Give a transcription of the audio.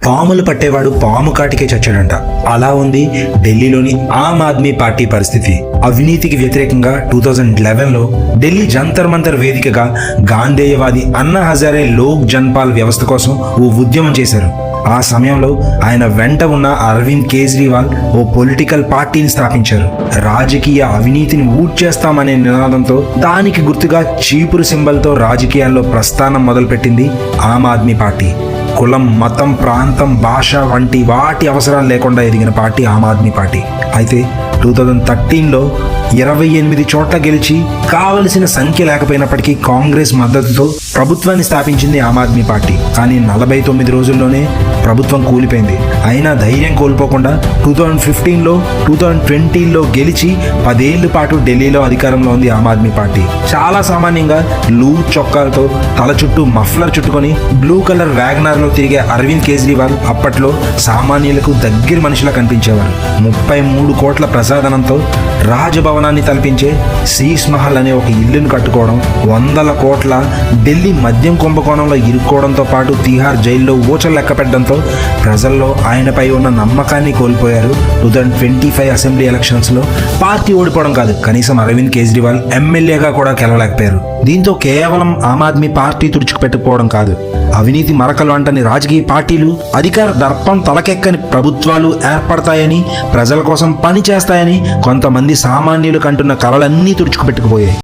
పాములు పట్టేవాడు పాము కాటికే చచ్చాడంట. అలా ఉంది ఢిల్లీలోని ఆమ్ ఆద్మీ పార్టీ పరిస్థితి. అవినీతికి వ్యతిరేకంగా 2011లో ఢిల్లీ జంతర్ మంతర్ వేదికగా గాంధేయవాది అన్నా హజారే లోక్ జన్పాల్ వ్యవస్థ కోసం ఓ ఉద్యమం చేశారు. ఆ సమయంలో ఆయన వెంట ఉన్న అరవింద్ కేజ్రీవాల్ ఓ పొలిటికల్ పార్టీని స్థాపించారు. రాజకీయ అవినీతిని ఊడ్చేస్తామనే నినాదంతో దానికి గుర్తుగా చీపురు సింబల్తో రాజకీయాల్లో ప్రస్థానం మొదలుపెట్టింది ఆమ్ ఆద్మీ పార్టీ. కులం, మతం, ప్రాంతం, భాష వంటి వాటి అవసరాలు లేకుండా ఎదిగిన పార్టీ ఆమ్ ఆద్మీ పార్టీ. అయితే 2013లో 28 చోట్ల గెలిచి కావలసిన సంఖ్య లేకపోయినప్పటికీ కాంగ్రెస్ మద్దతుతో ప్రభుత్వాన్ని స్థాపించింది ఆమ్ ఆద్మీ పార్టీ. కానీ 49 రోజుల్లోనే ప్రభుత్వం కూలిపోయింది. అయినా ధైర్యం కోల్పోకుండా 2015లో 2020లో గెలిచి 10 ఏళ్ల పాటు ఢిల్లీలో అధికారంలో ఉంది ఆమ్ ఆద్మీ పార్టీ. చాలా సామాన్యంగా లూజ్ చొక్కాలతో తల చుట్టూ మఫ్లర్ చుట్టుకొని బ్లూ కలర్ వ్యాగనార్లో తిరిగే అరవింద్ కేజ్రీవాల్ అప్పట్లో సామాన్యులకు దగ్గర మనిషిలా కనిపించేవారు. 33 కోట్ల ప్రసాదనంతో రాజభవనాన్ని తలపించే శీష్ మహల్ అనే ఒక ఇల్లును కట్టుకోవడం, 100 కోట్ల ఢిల్లీ మద్యం కుంభకోణంలో ఇరుక్కోవడంతో పాటు తిహార్ జైల్లో ఊచలు లెక్క పెట్టడంతో ప్రజల్లో ఆయనపై ఉన్న నమ్మకాన్ని కోల్పోయారు. 2025 అసెంబ్లీ ఎలక్షన్స్లో పార్టీ ఓడిపోవడం కాదు, కనీసం అరవింద్ కేజ్రీవాల్ ఎమ్మెల్యేగా కూడా గెలవలేకపోయారు. దీంతో కేవలం ఆమ్ ఆద్మీ పార్టీ తుడుచుకుపెట్టుకోవడం కాదు, అవినీతి మరకలు అంటని రాజకీయ పార్టీలు, అధికార దర్పం తలకెక్కని ప్రభుత్వాలు ఏర్పడతాయని, ప్రజల కోసం పని చేస్తాయని కొంతమంది సామాన్యులు కంటున్న కలలన్నీ తుడుచుకుపెట్టుకుపోయాయి.